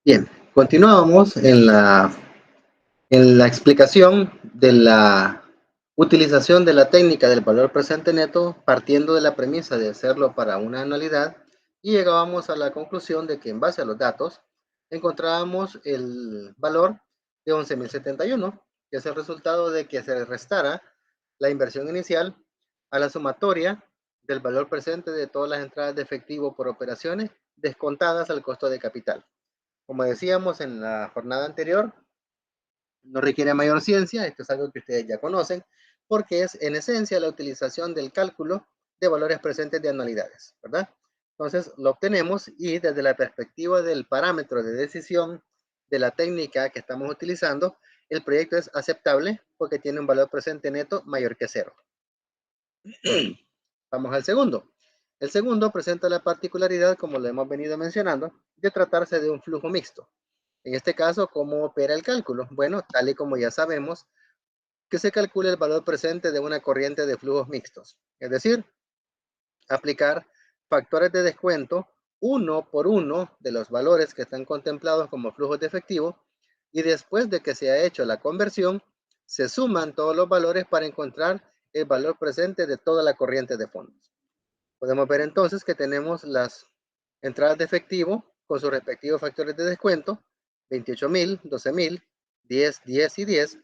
Bien, continuamos en la explicación de la utilización de la técnica del valor presente neto, partiendo de la premisa de hacerlo para una anualidad, y llegábamos a la conclusión de que en base a los datos encontrábamos el valor de 11.071, que es el resultado de que se restara la inversión inicial a la sumatoria del valor presente de todas las entradas de efectivo por operaciones descontadas al costo de capital. Como decíamos en la jornada anterior, no requiere mayor ciencia, esto es algo que ustedes ya conocen, porque es en esencia la utilización del cálculo de valores presentes de anualidades, ¿verdad? Entonces lo obtenemos y desde la perspectiva del parámetro de decisión de la técnica que estamos utilizando, el proyecto es aceptable porque tiene un valor presente neto mayor que cero. Vamos al segundo. El segundo presenta la particularidad, como lo hemos venido mencionando, de tratarse de un flujo mixto. En este caso, ¿cómo opera el cálculo? Bueno, tal y como ya sabemos, que se calcula el valor presente de una corriente de flujos mixtos. Es decir, aplicar factores de descuento uno por uno de los valores que están contemplados como flujos de efectivo y después de que se ha hecho la conversión, se suman todos los valores para encontrar el valor presente de toda la corriente de fondos. Podemos ver entonces que tenemos las entradas de efectivo con sus respectivos factores de descuento, 28.000, 12.000, 10, 10 y 10,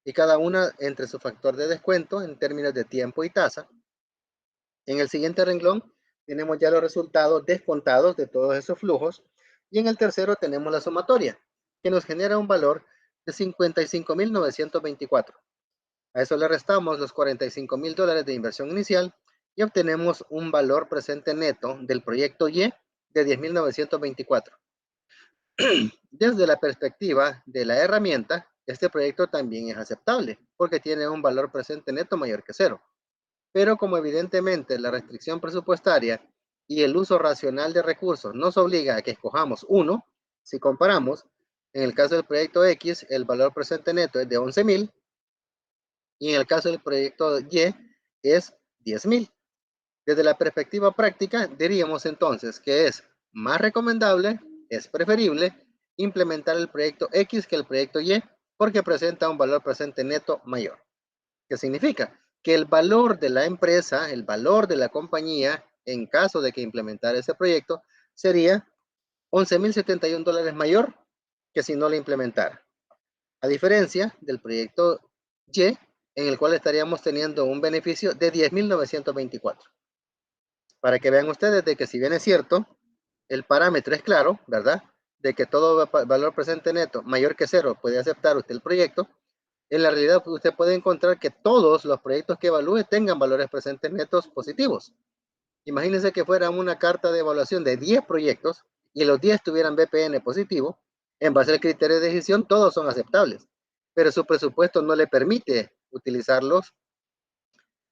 y cada una entre su factor de descuento en términos de tiempo y tasa. En el siguiente renglón tenemos ya los resultados descontados de todos esos flujos, y en el tercero tenemos la sumatoria, que nos genera un valor de 55.924. A eso le restamos los $45.000 de inversión inicial y obtenemos un valor presente neto del proyecto Y de 10.924. Desde la perspectiva de la herramienta, este proyecto también es aceptable porque tiene un valor presente neto mayor que cero. Pero como evidentemente la restricción presupuestaria y el uso racional de recursos nos obliga a que escojamos uno, si comparamos, en el caso del proyecto X, el valor presente neto es de 11.000 y en el caso del proyecto Y es 10.000. Desde la perspectiva práctica, diríamos entonces que es más recomendable, es preferible implementar el proyecto X que el proyecto Y porque presenta un valor presente neto mayor. ¿Qué significa? Que el valor de la empresa, el valor de la compañía, en caso de que implementara ese proyecto, sería $11.071 mayor que si no lo implementara. A diferencia del proyecto Y, en el cual estaríamos teniendo un beneficio de 10.924. Para que vean ustedes de que si bien es cierto, el parámetro es claro, ¿verdad? De que todo valor presente neto mayor que cero puede aceptar usted el proyecto. En la realidad usted puede encontrar que todos los proyectos que evalúe tengan valores presentes netos positivos. Imagínense que fuera una carta de evaluación de 10 proyectos y los 10 tuvieran BPN positivo. En base al criterio de decisión, todos son aceptables, pero su presupuesto no le permite utilizarlos,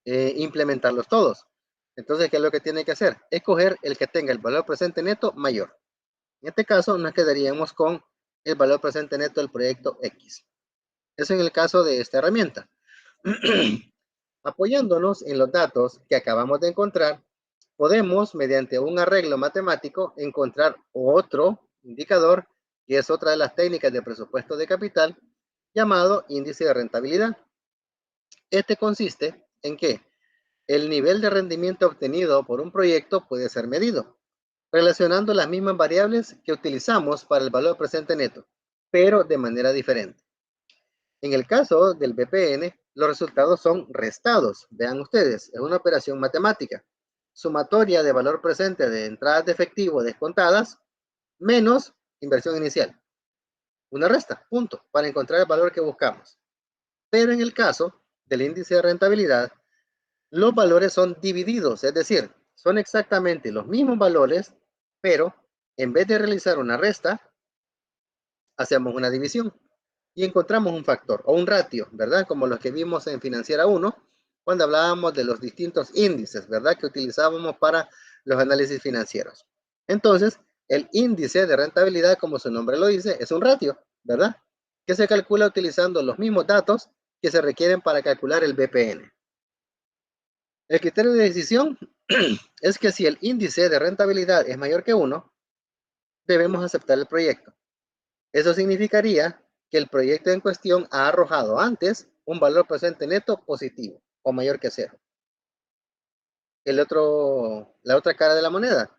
implementarlos todos. Entonces, ¿qué es lo que tiene que hacer? Escoger el que tenga el valor presente neto mayor. En este caso, nos quedaríamos con el valor presente neto del proyecto X. Eso en el caso de esta herramienta. Apoyándonos en los datos que acabamos de encontrar, podemos, mediante un arreglo matemático, encontrar otro indicador, que es otra de las técnicas de presupuesto de capital, llamado índice de rentabilidad. Este consiste en que el nivel de rendimiento obtenido por un proyecto puede ser medido, relacionando las mismas variables que utilizamos para el valor presente neto, pero de manera diferente. En el caso del BPN, los resultados son restados. Vean ustedes, es una operación matemática. Sumatoria de valor presente de entradas de efectivo descontadas menos inversión inicial. Una resta, punto, para encontrar el valor que buscamos. Pero en el caso del índice de rentabilidad, los valores son divididos, es decir, son exactamente los mismos valores, pero en vez de realizar una resta, hacemos una división y encontramos un factor o un ratio, ¿verdad? Como los que vimos en Financiera 1, cuando hablábamos de los distintos índices, ¿verdad? Que utilizábamos para los análisis financieros. Entonces, el índice de rentabilidad, como su nombre lo dice, es un ratio, ¿verdad? Que se calcula utilizando los mismos datos que se requieren para calcular el BPN. El criterio de decisión es que si el índice de rentabilidad es mayor que 1, debemos aceptar el proyecto. Eso significaría que el proyecto en cuestión ha arrojado antes un valor presente neto positivo o mayor que cero. La otra cara de la moneda.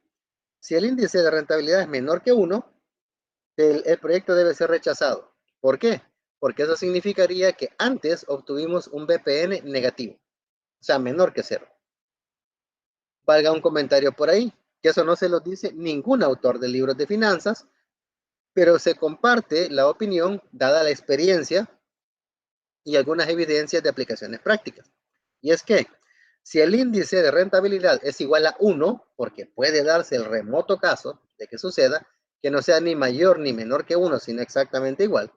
Si el índice de rentabilidad es menor que 1, el proyecto debe ser rechazado. ¿Por qué? Porque eso significaría que antes obtuvimos un BPN negativo, o sea, menor que cero. Valga un comentario por ahí, que eso no se lo dice ningún autor de libros de finanzas, pero se comparte la opinión dada la experiencia y algunas evidencias de aplicaciones prácticas. Y es que si el índice de rentabilidad es igual a 1, porque puede darse el remoto caso de que suceda, que no sea ni mayor ni menor que 1, sino exactamente igual,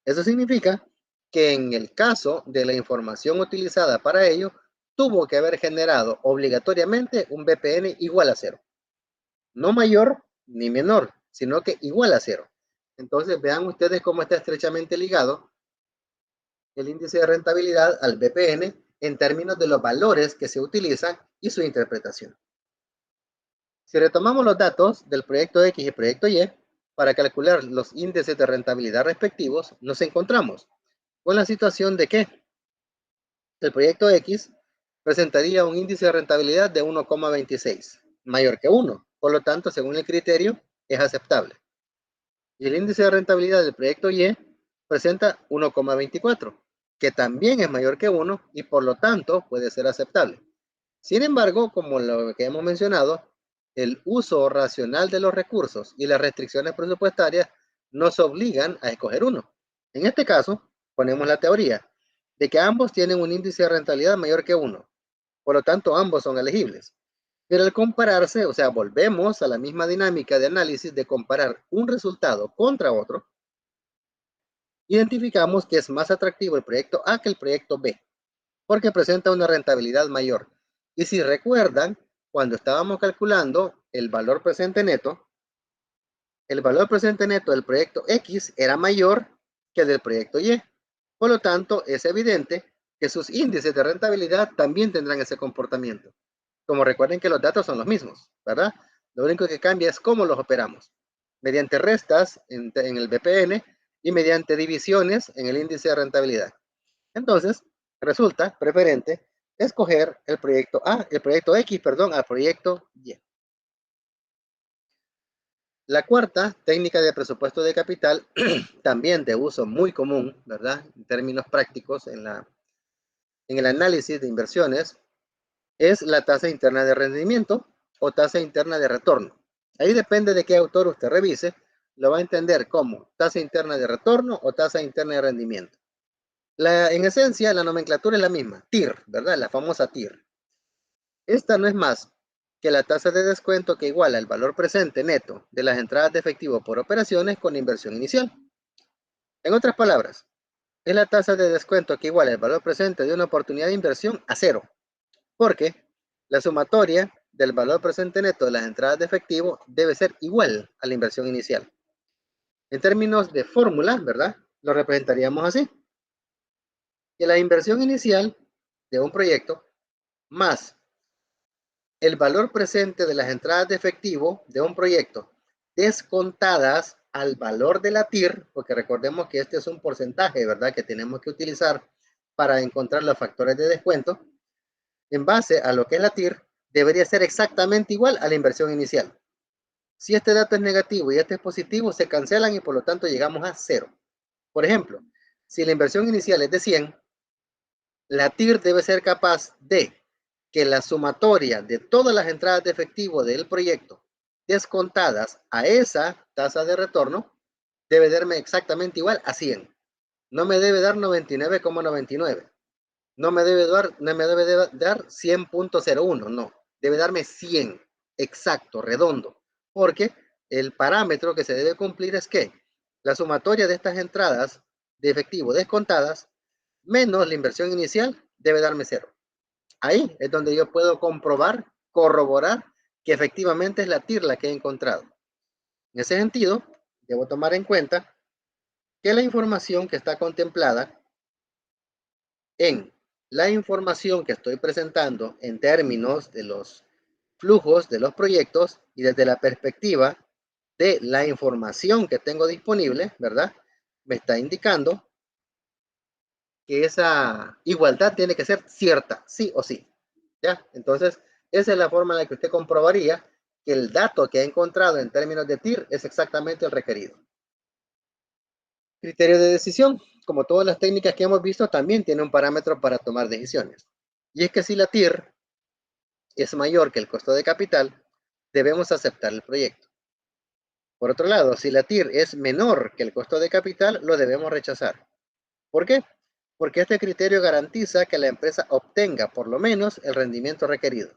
eso significa que en el caso de la información utilizada para ello, tuvo que haber generado obligatoriamente un BPN igual a cero. No mayor ni menor, sino que igual a cero. Entonces vean ustedes cómo está estrechamente ligado el índice de rentabilidad al BPN en términos de los valores que se utilizan y su interpretación. Si retomamos los datos del proyecto X y proyecto Y para calcular los índices de rentabilidad respectivos, nos encontramos con la situación de que el proyecto X presentaría un índice de rentabilidad de 1,26, mayor que 1, por lo tanto, según el criterio, es aceptable. Y el índice de rentabilidad del proyecto Y presenta 1,24, que también es mayor que 1 y por lo tanto puede ser aceptable. Sin embargo, como lo que hemos mencionado, el uso racional de los recursos y las restricciones presupuestarias nos obligan a escoger uno. En este caso, ponemos la teoría de que ambos tienen un índice de rentabilidad mayor que 1, por lo tanto ambos son elegibles. Pero al compararse, o sea, volvemos a la misma dinámica de análisis de comparar un resultado contra otro, identificamos que es más atractivo el proyecto A que el proyecto B, porque presenta una rentabilidad mayor. Y si recuerdan, cuando estábamos calculando el valor presente neto del proyecto X era mayor que el del proyecto Y. Por lo tanto, es evidente que sus índices de rentabilidad también tendrán ese comportamiento. Como recuerden que los datos son los mismos, ¿verdad? Lo único que cambia es cómo los operamos. Mediante restas en el BPN y mediante divisiones en el índice de rentabilidad. Entonces, resulta preferente escoger el proyecto X, perdón, al proyecto Y. La cuarta técnica de presupuesto de capital, también de uso muy común, ¿verdad? En términos prácticos en el análisis de inversiones, es la tasa interna de rendimiento o tasa interna de retorno. Ahí depende de qué autor usted revise, lo va a entender como tasa interna de retorno o tasa interna de rendimiento. En esencia, la nomenclatura es la misma, TIR, ¿verdad? La famosa TIR. Esta no es más que la tasa de descuento que iguala el valor presente neto de las entradas de efectivo por operaciones con inversión inicial. En otras palabras, es la tasa de descuento que iguala el valor presente de una oportunidad de inversión a cero, porque la sumatoria del valor presente neto de las entradas de efectivo debe ser igual a la inversión inicial. En términos de fórmula, ¿verdad? Lo representaríamos así. Que la inversión inicial de un proyecto más el valor presente de las entradas de efectivo de un proyecto descontadas al valor de la TIR, porque recordemos que este es un porcentaje, ¿verdad? Que tenemos que utilizar para encontrar los factores de descuento. En base a lo que es la TIR, debería ser exactamente igual a la inversión inicial. Si este dato es negativo y este es positivo, se cancelan y por lo tanto llegamos a cero. Por ejemplo, si la inversión inicial es de 100, la TIR debe ser capaz de que la sumatoria de todas las entradas de efectivo del proyecto descontadas a esa tasa de retorno debe darme exactamente igual a 100. No me debe dar 99,99. No me debe dar 100,01, no. Debe darme 100, exacto, redondo. Porque el parámetro que se debe cumplir es que la sumatoria de estas entradas de efectivo descontadas menos la inversión inicial debe darme cero. Ahí es donde yo puedo comprobar, corroborar que efectivamente es la TIR la que he encontrado. En ese sentido, debo tomar en cuenta que la información que está contemplada en la información que estoy presentando en términos de los flujos de los proyectos y desde la perspectiva de la información que tengo disponible, ¿verdad? Me está indicando que esa igualdad tiene que ser cierta, sí o sí. ¿Ya? Entonces, esa es la forma en la que usted comprobaría que el dato que ha encontrado en términos de TIR es exactamente el requerido. Criterio de decisión. Como todas las técnicas que hemos visto, también tiene un parámetro para tomar decisiones. Y es que si la TIR es mayor que el costo de capital, debemos aceptar el proyecto. Por otro lado, si la TIR es menor que el costo de capital, lo debemos rechazar. ¿Por qué? Porque este criterio garantiza que la empresa obtenga por lo menos el rendimiento requerido.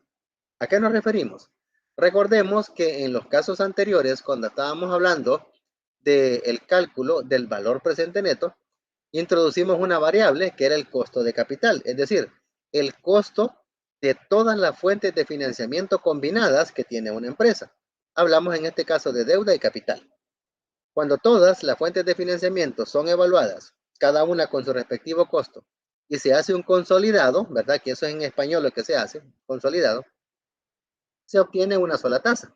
¿A qué nos referimos? Recordemos que en los casos anteriores, cuando estábamos hablando del cálculo del valor presente neto, introducimos una variable que era el costo de capital, es decir, el costo de todas las fuentes de financiamiento combinadas que tiene una empresa. Hablamos en este caso de deuda y capital. Cuando todas las fuentes de financiamiento son evaluadas, cada una con su respectivo costo, y se hace un consolidado, ¿verdad? Que eso es en español lo que se hace, consolidado, se obtiene una sola tasa.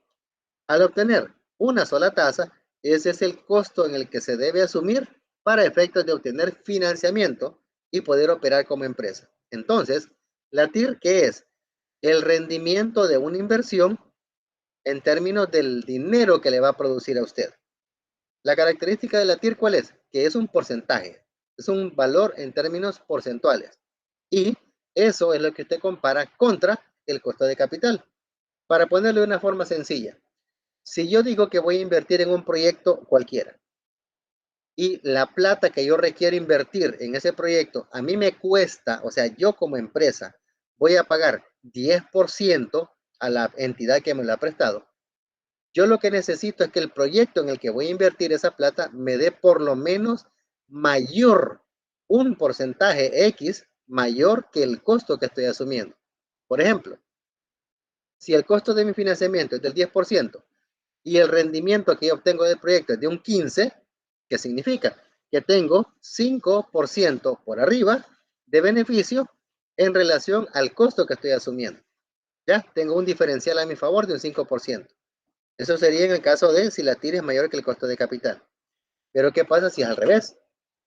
Al obtener una sola tasa, ese es el costo en el que se debe asumir para efectos de obtener financiamiento y poder operar como empresa. Entonces, la TIR, ¿qué es? El rendimiento de una inversión en términos del dinero que le va a producir a usted. La característica de la TIR, ¿cuál es? Que es un porcentaje, es un valor en términos porcentuales. Y eso es lo que usted compara contra el costo de capital. Para ponerlo de una forma sencilla, si yo digo que voy a invertir en un proyecto cualquiera y la plata que yo requiero invertir en ese proyecto a mí me cuesta, o sea, yo como empresa voy a pagar 10% a la entidad que me lo ha prestado. Yo lo que necesito es que el proyecto en el que voy a invertir esa plata me dé por lo menos mayor, un porcentaje X mayor que el costo que estoy asumiendo. Por ejemplo, si el costo de mi financiamiento es del 10%, y el rendimiento que yo obtengo del proyecto es de un 15%, ¿qué significa? Que tengo 5% por arriba de beneficio en relación al costo que estoy asumiendo. Ya tengo un diferencial a mi favor de un 5%. Eso sería en el caso de si la TIR es mayor que el costo de capital. Pero ¿qué pasa si es al revés?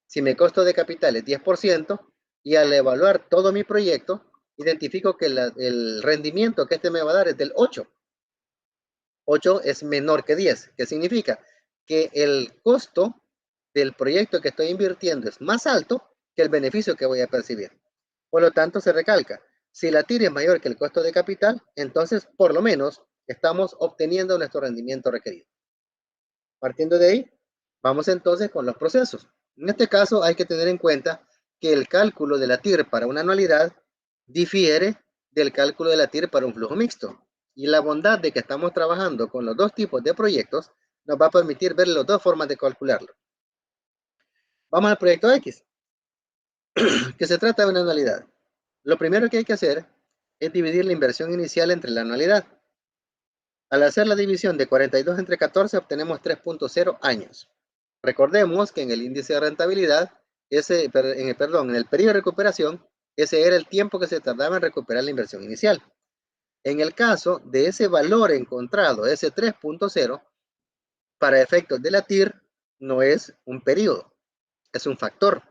Si mi costo de capital es 10% y al evaluar todo mi proyecto, identifico que el rendimiento que este me va a dar es del 8%. 8 es menor que 10. ¿Qué significa? Que el costo del proyecto que estoy invirtiendo es más alto que el beneficio que voy a percibir. Por lo tanto, se recalca, si la TIR es mayor que el costo de capital, entonces por lo menos estamos obteniendo nuestro rendimiento requerido. Partiendo de ahí, vamos entonces con los procesos. En este caso hay que tener en cuenta que el cálculo de la TIR para una anualidad difiere del cálculo de la TIR para un flujo mixto. Y la bondad de que estamos trabajando con los dos tipos de proyectos nos va a permitir ver las dos formas de calcularlo. Vamos al proyecto X, que se trata de una anualidad. Lo primero que hay que hacer es dividir la inversión inicial entre la anualidad. Al hacer la división de 42 entre 14 obtenemos 3.0 años. Recordemos que en el índice de rentabilidad, en el periodo de recuperación, ese era el tiempo que se tardaba en recuperar la inversión inicial. En el caso de ese valor encontrado, ese 3.0, para efectos de la TIR, no es un periodo, es un factor.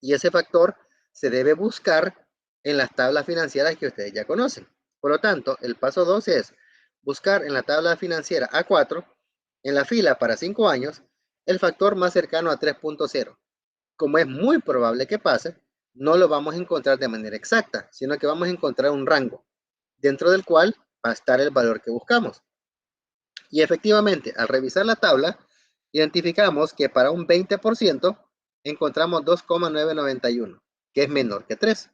Y ese factor se debe buscar en las tablas financieras que ustedes ya conocen. Por lo tanto, el paso 2 es buscar en la tabla financiera A4, en la fila para 5 años, el factor más cercano a 3.0. Como es muy probable que pase, no lo vamos a encontrar de manera exacta, sino que vamos a encontrar un rango dentro del cual va a estar el valor que buscamos. Y efectivamente, al revisar la tabla, identificamos que para un 20% encontramos 2,991, que es menor que 3.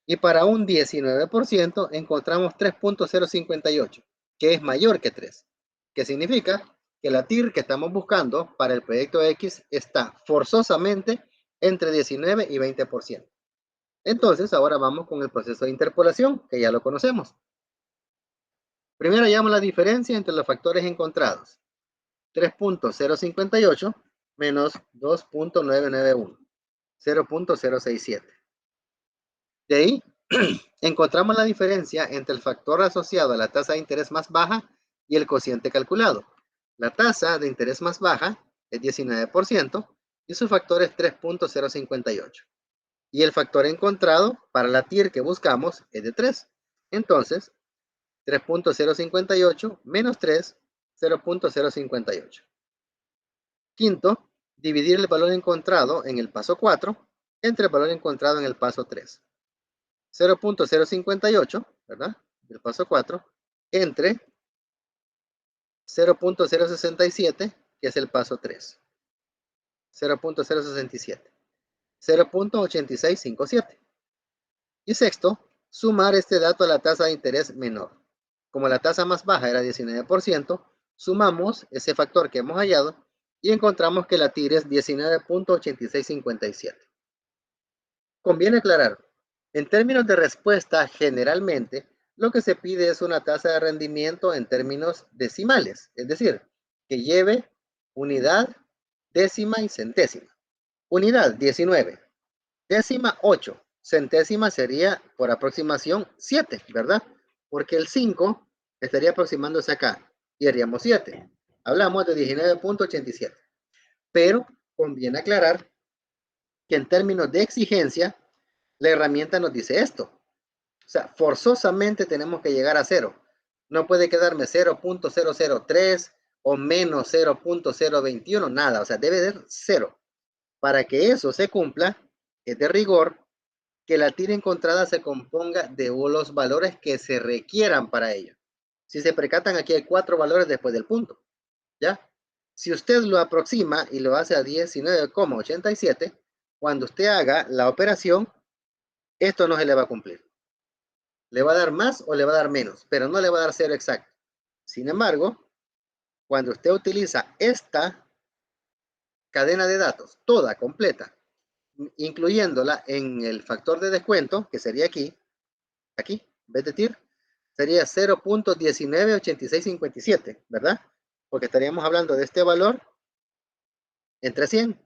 Y para un 19% encontramos 3.058, que es mayor que 3. ¿Qué significa? Que la TIR que estamos buscando para el proyecto X está forzosamente entre 19 y 20%. Entonces, ahora vamos con el proceso de interpolación, que ya lo conocemos. Primero hallamos la diferencia entre los factores encontrados. 3.058 menos 2.991, 0.067. De ahí encontramos la diferencia entre el factor asociado a la tasa de interés más baja y el cociente calculado. La tasa de interés más baja es 19% y su factor es 3.058. Y el factor encontrado para la TIR que buscamos es de 3. Entonces, 3.058 menos 3, 0.058. Quinto, dividir el valor encontrado en el paso 4 entre el valor encontrado en el paso 3. 0.058, ¿verdad? Del paso 4, entre 0.067, que es el paso 3. 0.067. 0.8657. Y sexto, sumar este dato a la tasa de interés menor. Como la tasa más baja era 19%, sumamos ese factor que hemos hallado y encontramos que la TIR es 19.8657. Conviene aclarar, en términos de respuesta, generalmente lo que se pide es una tasa de rendimiento en términos decimales, es decir, que lleve unidad, décima y centésima. Unidad 19, décima 8, centésima sería por aproximación 7, ¿verdad? Porque el 5 estaría aproximándose acá y haríamos 7. Hablamos de 19.87. Pero conviene aclarar que en términos de exigencia, la herramienta nos dice esto. O sea, forzosamente tenemos que llegar a 0. No puede quedarme 0.003 o menos 0.021, nada. O sea, debe ser 0. Para que eso se cumpla, es de rigor que la tira encontrada se componga de los valores que se requieran para ello. Si se percatan, aquí hay 4 valores después del punto. ¿Ya? Si usted lo aproxima y lo hace a 19,87, cuando usted haga la operación, esto no se le va a cumplir. Le va a dar más o le va a dar menos, pero no le va a dar 0 exacto. Sin embargo, cuando usted utiliza esta cadena de datos, toda completa, incluyéndola en el factor de descuento, que sería aquí, en vez de TIR, sería 0.198657, ¿verdad? Porque estaríamos hablando de este valor entre 100,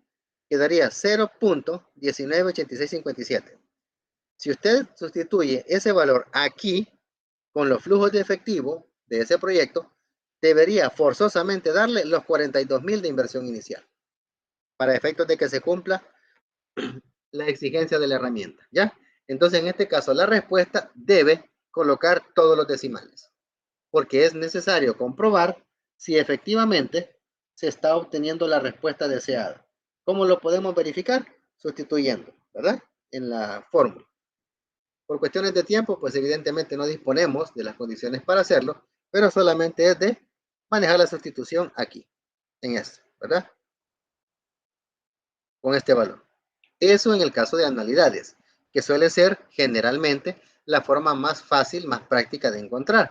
quedaría 0.198657. Si usted sustituye ese valor aquí con los flujos de efectivo de ese proyecto, debería forzosamente darle los 42,000 de inversión inicial, para efectos de que se cumpla la exigencia de la herramienta, ¿ya? Entonces, en este caso, la respuesta debe colocar todos los decimales, porque es necesario comprobar si efectivamente se está obteniendo la respuesta deseada. ¿Cómo lo podemos verificar? Sustituyendo, ¿verdad? En la fórmula. Por cuestiones de tiempo, pues evidentemente no disponemos de las condiciones para hacerlo, pero solamente es de manejar la sustitución aquí, en este, ¿verdad? Con este valor. Eso en el caso de anualidades, que suele ser generalmente la forma más fácil, más práctica de encontrar.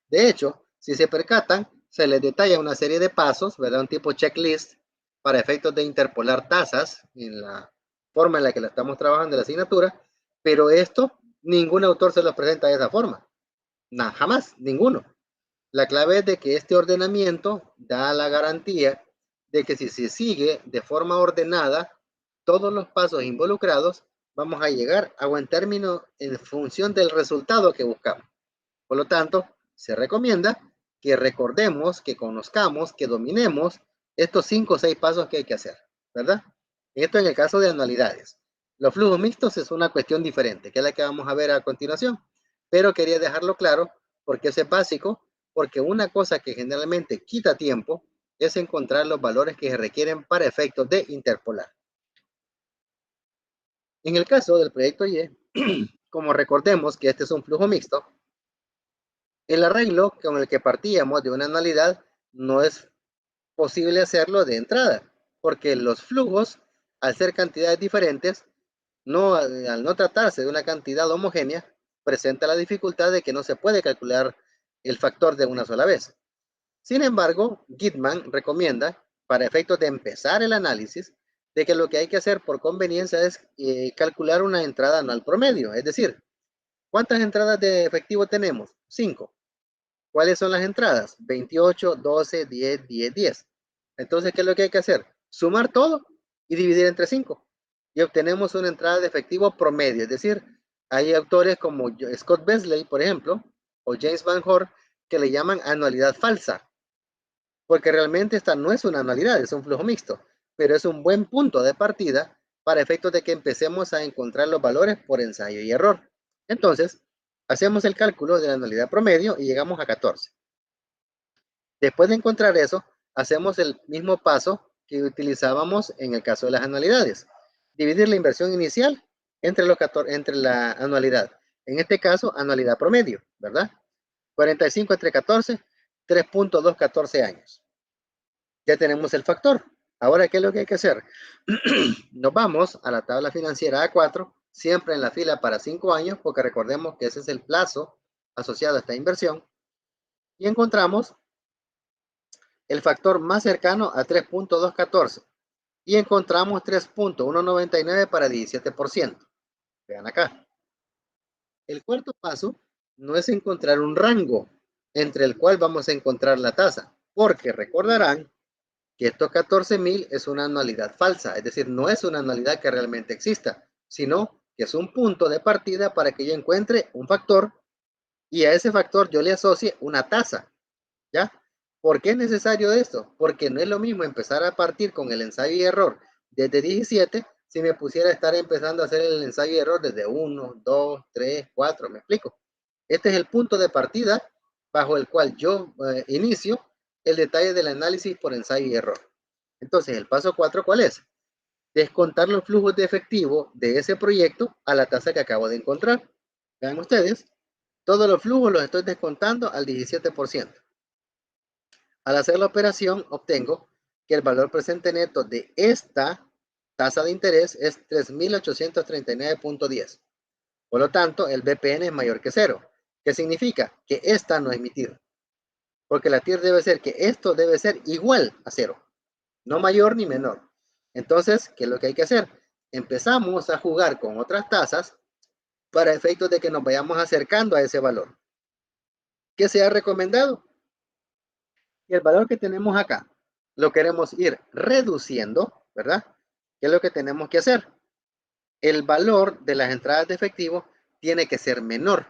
De hecho, si se percatan, se les detalla una serie de pasos, ¿verdad? Un tipo checklist para efectos de interpolar tasas en la forma en la que la estamos trabajando en la asignatura, pero esto ningún autor se lo presenta de esa forma. Nada, jamás, ninguno. La clave es de que este ordenamiento da la garantía de que si se sigue de forma ordenada todos los pasos involucrados, vamos a llegar a buen término en función del resultado que buscamos. Por lo tanto, se recomienda que recordemos, que conozcamos, que dominemos estos 5 o 6 pasos que hay que hacer, ¿verdad? Esto en el caso de anualidades. Los flujos mixtos es una cuestión diferente, que es la que vamos a ver a continuación, pero quería dejarlo claro porque eso es básico, porque una cosa que generalmente quita tiempo es encontrar los valores que se requieren para efectos de interpolar. En el caso del proyecto Y, como recordemos que este es un flujo mixto, el arreglo con el que partíamos de una anualidad no es posible hacerlo de entrada, porque los flujos, al ser cantidades diferentes, al no tratarse de una cantidad homogénea, presenta la dificultad de que no se puede calcular el factor de una sola vez. Sin embargo, Gitman recomienda, para efectos de empezar el análisis, de que lo que hay que hacer por conveniencia es calcular una entrada anual promedio, es decir, ¿cuántas entradas de efectivo tenemos? 5. ¿Cuáles son las entradas? 28, 12, 10, 10, 10. Entonces, ¿qué es lo que hay que hacer? Sumar todo y dividir entre 5. Y obtenemos una entrada de efectivo promedio. Es decir, hay autores como Scott Beasley, por ejemplo, o James Van Hoor, que le llaman anualidad falsa. porque realmente esta no es una anualidad, es un flujo mixto, pero es un buen punto de partida para efectos de que empecemos a encontrar los valores por ensayo y error. Entonces, hacemos el cálculo de la anualidad promedio y llegamos a 14. Después de encontrar eso, hacemos el mismo paso que utilizábamos en el caso de las anualidades. Dividir la inversión inicial entre la anualidad. En este caso, anualidad promedio, ¿verdad? 45 entre 14, 3.214 años. Ya tenemos el factor. Ahora, ¿qué es lo que hay que hacer? Nos vamos a la tabla financiera A4, siempre en la fila para 5 años, porque recordemos que ese es el plazo asociado a esta inversión, y encontramos el factor más cercano a 3.214 y encontramos 3.199 para 17%. Vean acá. El cuarto paso no es encontrar un rango entre el cual vamos a encontrar la tasa, porque recordarán que estos 14,000 es una anualidad falsa, es decir, no es una anualidad que realmente exista, sino que es un punto de partida para que yo encuentre un factor y a ese factor yo le asocie una tasa, ¿ya? ¿Por qué es necesario esto? Porque no es lo mismo empezar a partir con el ensayo y error desde 17 si me pusiera a estar empezando a hacer el ensayo y error desde 1, 2, 3, 4, ¿me explico? Este es el punto de partida bajo el cual yo inicio el detalle del análisis por ensayo y error. Entonces, el paso 4, ¿cuál es? Descontar los flujos de efectivo de ese proyecto a la tasa que acabo de encontrar. Vean ustedes, todos los flujos los estoy descontando al 17%. Al hacer la operación, obtengo que el valor presente neto de esta tasa de interés es 3.839.10. Por lo tanto, el BPN es mayor que cero. ¿Qué significa? Que esta no es mi TIR. Porque la TIR debe ser que esto debe ser igual a cero, no mayor ni menor. Entonces, ¿qué es lo que hay que hacer? Empezamos a jugar con otras tasas para efectos de que nos vayamos acercando a ese valor. ¿Qué se ha recomendado? Y el valor que tenemos acá lo queremos ir reduciendo, ¿verdad? ¿Qué es lo que tenemos que hacer? El valor de las entradas de efectivo tiene que ser menor,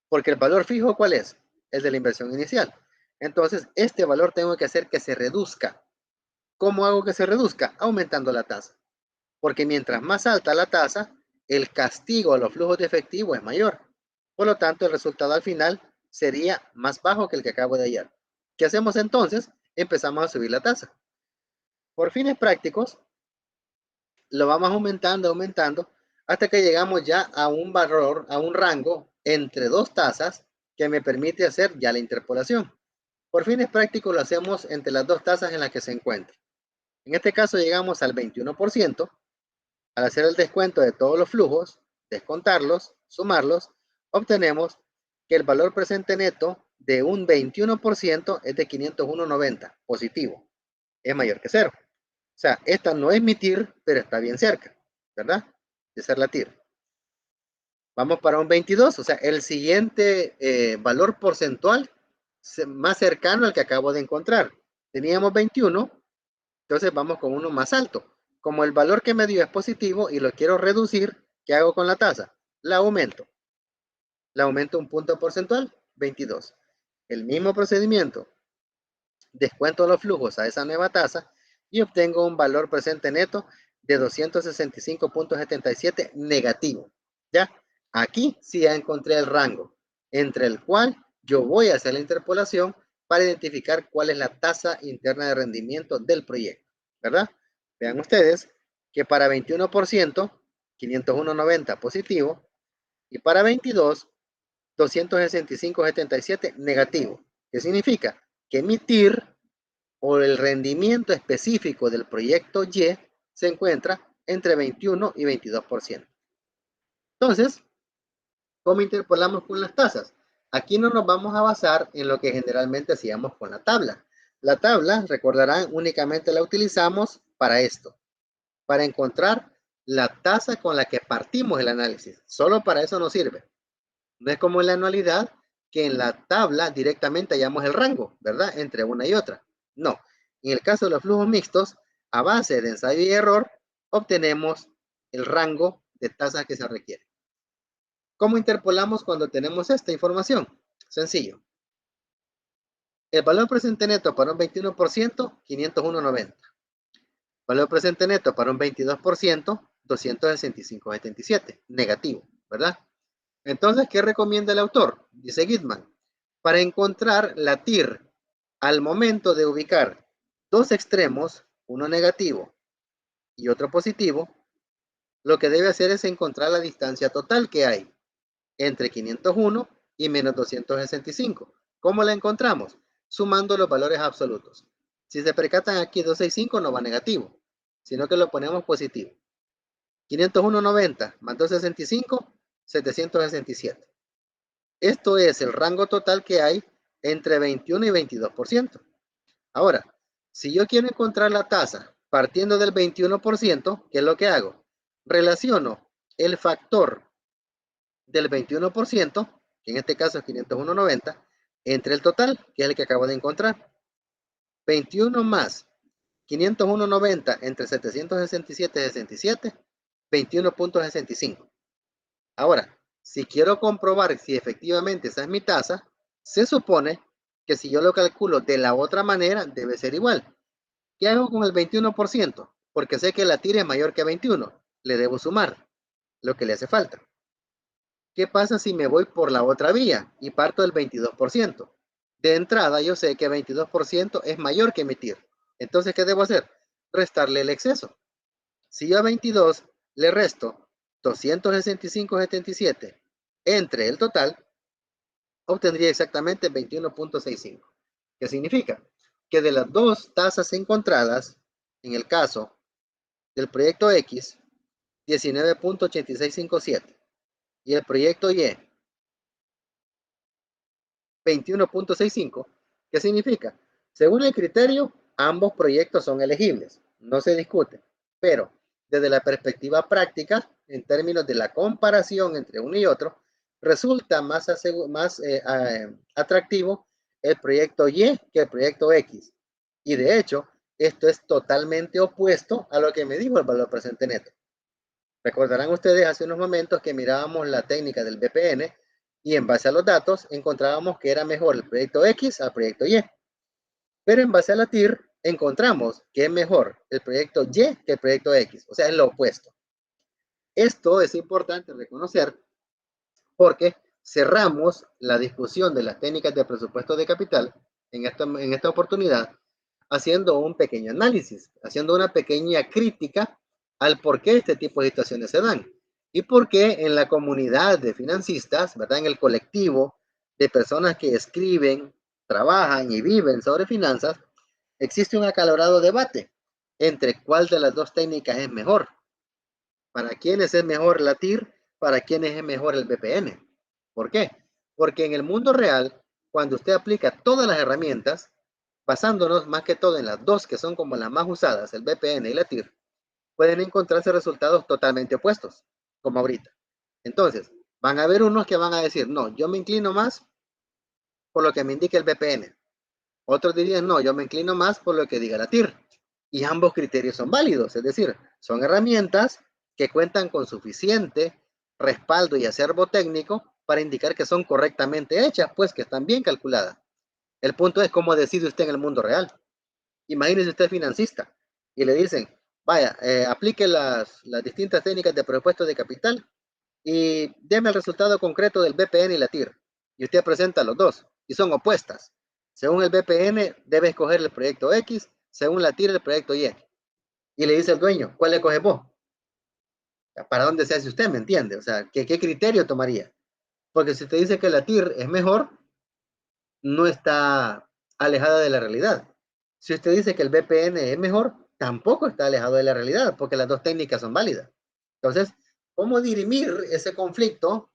porque el valor fijo, ¿cuál es? El de la inversión inicial. Entonces, este valor tengo que hacer que se reduzca. ¿Cómo hago que se reduzca? Aumentando la tasa. Porque mientras más alta la tasa, el castigo a los flujos de efectivo es mayor. Por lo tanto, el resultado al final sería más bajo que el que acabo de hallar. ¿Qué hacemos entonces? Empezamos a subir la tasa. Por fines prácticos, lo vamos aumentando, hasta que llegamos ya a un valor, a un rango entre dos tasas que me permite hacer ya la interpolación. Por fines prácticos lo hacemos entre las dos tasas en las que se encuentra. En este caso llegamos al 21%. Al hacer el descuento de todos los flujos, descontarlos, sumarlos, obtenemos que el valor presente neto de un 21% es de 501.90, positivo, es mayor que cero. O sea, esta no es mi TIR, pero está bien cerca, ¿verdad? De ser la TIR. Vamos para un 22, o sea, el siguiente valor porcentual más cercano al que acabo de encontrar. Teníamos 21, entonces vamos con uno más alto. Como el valor que me dio es positivo y lo quiero reducir, ¿qué hago con la tasa? La aumento. La aumento un punto porcentual, 22. El mismo procedimiento. Descuento los flujos a esa nueva tasa y obtengo un valor presente neto de 265.77 negativo. ¿Ya? Aquí sí ya encontré el rango entre el cual yo voy a hacer la interpolación para identificar cuál es la tasa interna de rendimiento del proyecto, ¿verdad? Vean ustedes que para 21%, 501.90 positivo, y para 22, 265.77 negativo. ¿Qué significa? Que mi TIR o el rendimiento específico del proyecto Y se encuentra entre 21 y 22%. Entonces, ¿cómo interpolamos con las tasas? Aquí no nos vamos a basar en lo que generalmente hacíamos con la tabla. La tabla, recordarán, únicamente la utilizamos para esto, para encontrar la tasa con la que partimos el análisis. Solo para eso nos sirve. No es como en la anualidad, que en la tabla directamente hallamos el rango, ¿verdad? Entre una y otra. No. En el caso de los flujos mixtos, a base de ensayo y error, obtenemos el rango de tasa que se requiere. ¿Cómo interpolamos cuando tenemos esta información? Sencillo. El valor presente neto para un 21%, 501.90. Valor presente neto para un 22%, 265.77. Negativo, ¿verdad? Entonces, ¿qué recomienda el autor? Dice Gitman, para encontrar la TIR al momento de ubicar dos extremos, uno negativo y otro positivo, lo que debe hacer es encontrar la distancia total que hay entre 501 y menos 265. ¿Cómo la encontramos? Sumando los valores absolutos. Si se percatan aquí, 265 no va negativo, sino que lo ponemos positivo. 501.90 más 265, 767. Esto es el rango total que hay entre 21 y 22%. Ahora, si yo quiero encontrar la tasa partiendo del 21%, ¿qué es lo que hago? Relaciono el factor del 21%, que en este caso es 501.90, entre el total, que es el que acabo de encontrar. 21 más 501.90 entre 767.67, 21.65. Ahora, si quiero comprobar si efectivamente esa es mi tasa, se supone que si yo lo calculo de la otra manera, debe ser igual. ¿Qué hago con el 21%? Porque sé que la tira es mayor que 21. Le debo sumar lo que le hace falta. ¿Qué pasa si me voy por la otra vía y parto del 22%? De entrada, yo sé que 22% es mayor que mi TIR. Entonces, ¿qué debo hacer? Restarle el exceso. Si yo a 22 le resto 265.77 entre el total, obtendría exactamente 21.65. ¿Qué significa? Que de las dos tasas encontradas, en el caso del proyecto X, 19.8657 y el proyecto Y, 21.65, ¿qué significa? Según el criterio, ambos proyectos son elegibles, no se discute, pero desde la perspectiva práctica, en términos de la comparación entre uno y otro, resulta más atractivo el proyecto Y que el proyecto X. Y de hecho, esto es totalmente opuesto a lo que me dijo el valor presente neto. Recordarán ustedes hace unos momentos que mirábamos la técnica del BPN y en base a los datos encontrábamos que era mejor el proyecto X al proyecto Y. Pero en base a la TIR encontramos que es mejor el proyecto Y que el proyecto X, o sea, es lo opuesto. Esto es importante reconocer porque cerramos la discusión de las técnicas de presupuesto de capital en esta oportunidad haciendo un pequeño análisis, haciendo una pequeña crítica al por qué este tipo de situaciones se dan y por qué en la comunidad de financistas, ¿verdad? En el colectivo de personas que escriben, trabajan y viven sobre finanzas, existe un acalorado debate entre cuál de las dos técnicas es mejor. ¿Para quiénes es mejor la TIR? ¿Para quiénes es mejor el BPN? ¿Por qué? Porque en el mundo real, cuando usted aplica todas las herramientas, basándonos más que todo en las dos que son como las más usadas, el BPN y la TIR, pueden encontrarse resultados totalmente opuestos, como ahorita. Entonces, van a haber unos que van a decir, no, yo me inclino más por lo que me indica el BPN. Otros dirían, no, yo me inclino más por lo que diga la TIR. Y ambos criterios son válidos, es decir, son herramientas que cuentan con suficiente respaldo y acervo técnico para indicar que son correctamente hechas, pues que están bien calculadas. El punto es cómo decide usted en el mundo real. Imagínese usted financista y le dicen, vaya, aplique las distintas técnicas de presupuesto de capital y deme el resultado concreto del BPN y la TIR. Y usted presenta los dos y son opuestas. Según el BPN, debe escoger el proyecto X, según la TIR, el proyecto Y. Y le dice el dueño, ¿cuál le coge vos? ¿Para dónde se hace usted? ¿Me entiende? O sea, ¿qué criterio tomaría? Porque si usted dice que la TIR es mejor, no está alejada de la realidad. Si usted dice que el BPN es mejor, tampoco está alejado de la realidad, porque las dos técnicas son válidas. Entonces, ¿cómo dirimir ese conflicto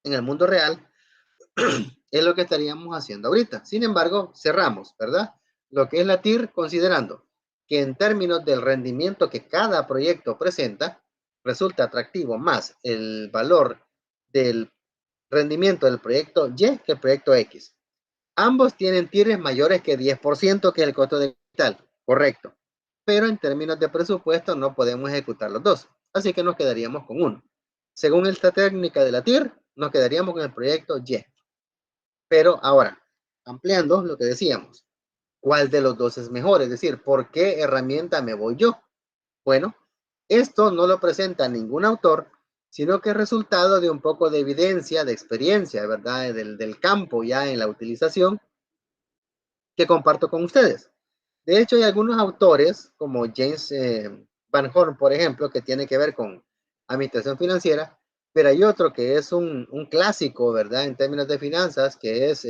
en el mundo real? Es lo que estaríamos haciendo ahorita. Sin embargo, cerramos, ¿verdad? Lo que es la TIR, considerando que en términos del rendimiento que cada proyecto presenta, resulta atractivo más el valor del rendimiento del proyecto Y que el proyecto X. Ambos tienen TIRs mayores que 10% que el costo de capital, correcto. Pero en términos de presupuesto no podemos ejecutar los dos, así que nos quedaríamos con uno. Según esta técnica de la TIR, nos quedaríamos con el proyecto Y. Pero ahora, ampliando lo que decíamos, ¿cuál de los dos es mejor? Es decir, ¿por qué herramienta me voy yo? Bueno, esto no lo presenta ningún autor, sino que es resultado de un poco de evidencia, de experiencia, ¿verdad? Del campo ya en la utilización que comparto con ustedes. De hecho, hay algunos autores, como James Van Horn, por ejemplo, que tiene que ver con administración financiera, pero hay otro que es un clásico, ¿verdad? En términos de finanzas, que es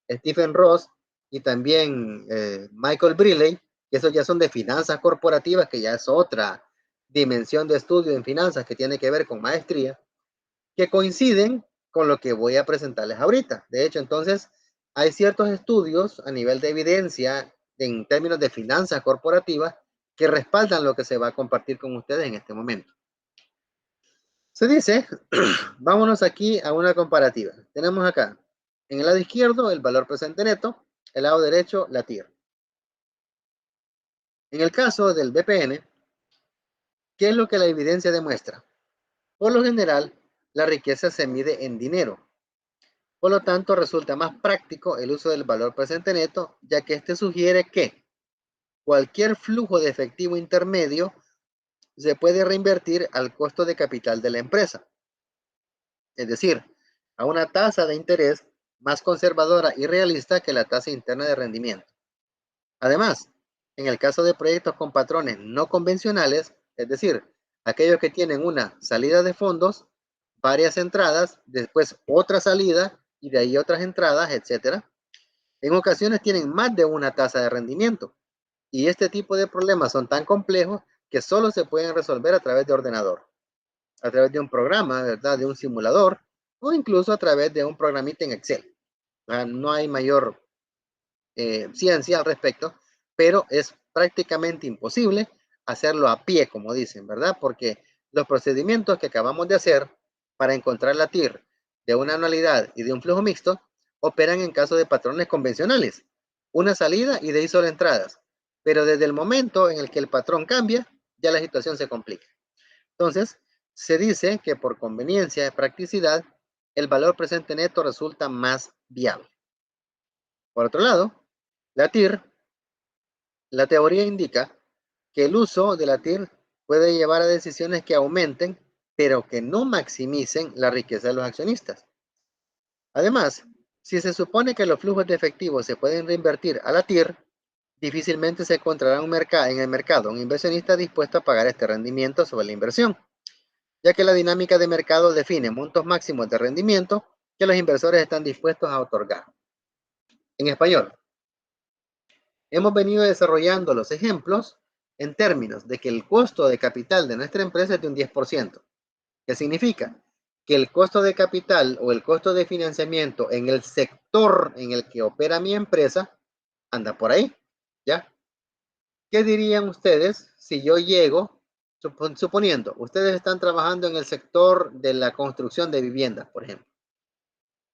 Stephen Ross y también Michael Brearley, que esos ya son de finanzas corporativas, que ya es otra dimensión de estudio en finanzas que tiene que ver con maestría, que coinciden con lo que voy a presentarles ahorita. De hecho, entonces, hay ciertos estudios a nivel de evidencia en términos de finanzas corporativas que respaldan lo que se va a compartir con ustedes en este momento. Se dice, vámonos aquí a una comparativa. Tenemos acá, en el lado izquierdo, el valor presente neto, el lado derecho, la TIR. En el caso del BPN, ¿qué es lo que la evidencia demuestra? Por lo general, la riqueza se mide en dinero. Por lo tanto, resulta más práctico el uso del valor presente neto, ya que este sugiere que cualquier flujo de efectivo intermedio se puede reinvertir al costo de capital de la empresa, es decir, a una tasa de interés más conservadora y realista que la tasa interna de rendimiento. Además, en el caso de proyectos con patrones no convencionales, es decir, aquellos que tienen una salida de fondos, varias entradas, después otra salida y de ahí otras entradas, etcétera, en ocasiones tienen más de una tasa de rendimiento. Y este tipo de problemas son tan complejos que solo se pueden resolver a través de ordenador, a través de un programa, ¿verdad? De un simulador o incluso a través de un programita en Excel. No hay mayor ciencia al respecto, pero es prácticamente imposible hacerlo a pie, como dicen, ¿verdad? Porque los procedimientos que acabamos de hacer para encontrar la TIR de una anualidad y de un flujo mixto operan en caso de patrones convencionales, una salida y de ahí solo entradas. Pero desde el momento en el que el patrón cambia, ya la situación se complica. Entonces, se dice que por conveniencia y practicidad, el valor presente neto resulta más viable. Por otro lado, la TIR, la teoría indica que el uso de la TIR puede llevar a decisiones que aumenten, pero que no maximicen la riqueza de los accionistas. Además, si se supone que los flujos de efectivo se pueden reinvertir a la TIR, difícilmente se encontrará en el mercado un inversionista dispuesto a pagar este rendimiento sobre la inversión, ya que la dinámica de mercado define montos máximos de rendimiento que los inversores están dispuestos a otorgar. En español, hemos venido desarrollando los ejemplos en términos de que el costo de capital de nuestra empresa es de un 10%. ¿Qué significa? Que el costo de capital o el costo de financiamiento en el sector en el que opera mi empresa anda por ahí, ¿ya? ¿Qué dirían ustedes si yo llego, suponiendo, ustedes están trabajando en el sector de la construcción de viviendas, por ejemplo,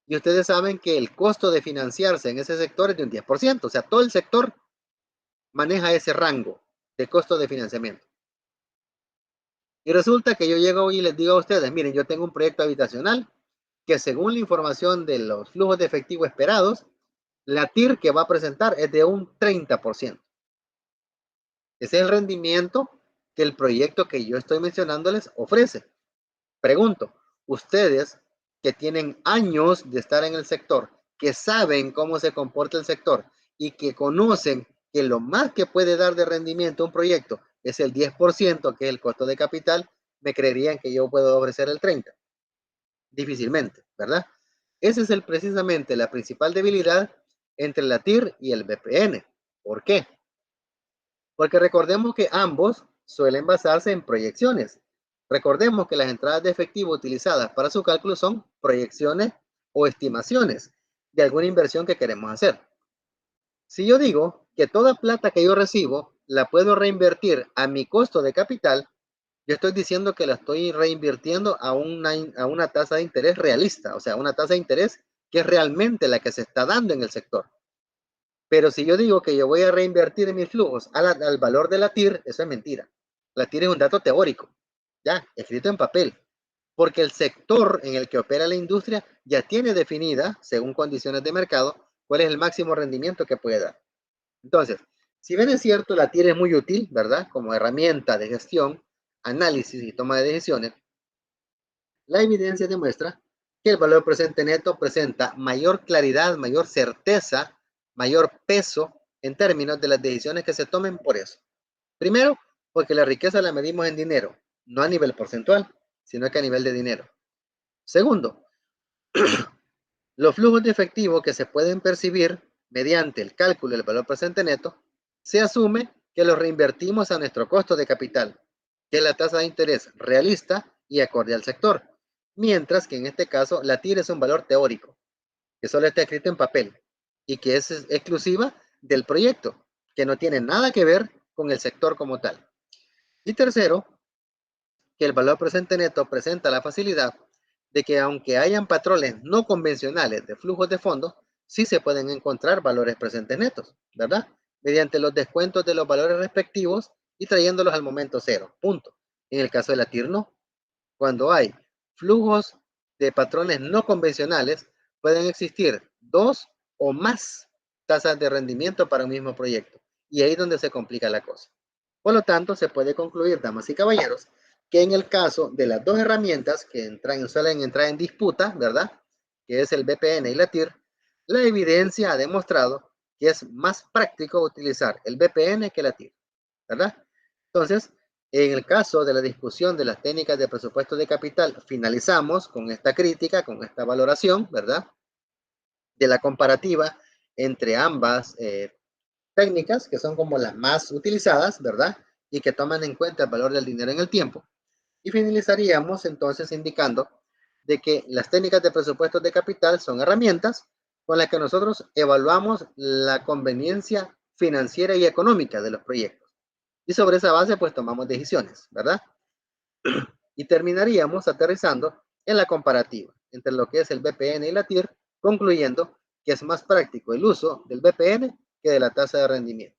y ustedes saben que el costo de financiarse en ese sector es de un 10%, o sea, todo el sector maneja ese rango de costo de financiamiento. Y resulta que yo llego y les digo a ustedes, miren, yo tengo un proyecto habitacional que según la información de los flujos de efectivo esperados, la TIR que va a presentar es de un 30%. Ese es el rendimiento que el proyecto que yo estoy mencionándoles ofrece. Pregunto, ustedes que tienen años de estar en el sector, que saben cómo se comporta el sector y que conocen que lo más que puede dar de rendimiento un proyecto es el 10%, que es el costo de capital, me creerían que yo puedo ofrecer el 30%. Difícilmente, ¿verdad? Esa es precisamente la principal debilidad entre la TIR y el BPN. ¿Por qué? Porque recordemos que ambos suelen basarse en proyecciones. Recordemos que las entradas de efectivo utilizadas para su cálculo son proyecciones o estimaciones de alguna inversión que queremos hacer. Si yo digo que toda plata que yo recibo la puedo reinvertir a mi costo de capital, yo estoy diciendo que la estoy reinvirtiendo a una tasa de interés realista, o sea, una tasa de interés que es realmente la que se está dando en el sector. Pero si yo digo que yo voy a reinvertir mis flujos al valor de la TIR, eso es mentira. La TIR es un dato teórico, ya, escrito en papel, porque el sector en el que opera la industria ya tiene definida, según condiciones de mercado, cuál es el máximo rendimiento que puede dar. Entonces, si bien es cierto, la TIR es muy útil, ¿verdad? Como herramienta de gestión, análisis y toma de decisiones, la evidencia demuestra que el valor presente neto presenta mayor claridad, mayor certeza, mayor peso en términos de las decisiones que se tomen por eso. Primero, porque la riqueza la medimos en dinero, no a nivel porcentual, sino que a nivel de dinero. Segundo, los flujos de efectivo que se pueden percibir mediante el cálculo del valor presente neto, se asume que los reinvertimos a nuestro costo de capital, que es la tasa de interés realista y acorde al sector, mientras que en este caso la TIR es un valor teórico, que solo está escrito en papel y que es exclusiva del proyecto, que no tiene nada que ver con el sector como tal. Y tercero, que el valor presente neto presenta la facilidad de que aunque hayan patrones no convencionales de flujos de fondos, sí se pueden encontrar valores presentes netos, ¿verdad? Mediante los descuentos de los valores respectivos y trayéndolos al momento cero, punto. En el caso de la TIR no. Cuando hay flujos de patrones no convencionales, pueden existir dos o más tasas de rendimiento para un mismo proyecto. Y ahí es donde se complica la cosa. Por lo tanto, se puede concluir, damas y caballeros, que en el caso de las dos herramientas que suelen entrar en disputa, ¿verdad? Que es el BPN y la TIR, la evidencia ha demostrado que es más práctico utilizar el BPN que la TIR, ¿verdad? Entonces, en el caso de la discusión de las técnicas de presupuesto de capital, finalizamos con esta crítica, con esta valoración, ¿verdad? De la comparativa entre ambas técnicas, que son como las más utilizadas, ¿verdad? Y que toman en cuenta el valor del dinero en el tiempo. Y finalizaríamos entonces indicando de que las técnicas de presupuesto de capital son herramientas con las que nosotros evaluamos la conveniencia financiera y económica de los proyectos. Y sobre esa base, pues tomamos decisiones, ¿verdad? Y terminaríamos aterrizando en la comparativa entre lo que es el BPN y la TIR, concluyendo que es más práctico el uso del BPN que de la tasa de rendimiento.